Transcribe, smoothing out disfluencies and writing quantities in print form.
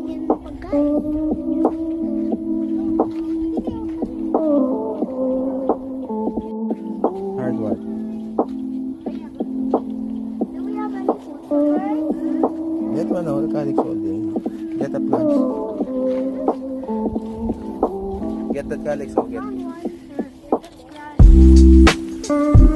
tingin ng pagkain. Hard work. Do we have any food for her? Get one all, calyx holding. Get a plant. Get that calyx, oh, get. Found one. Sure.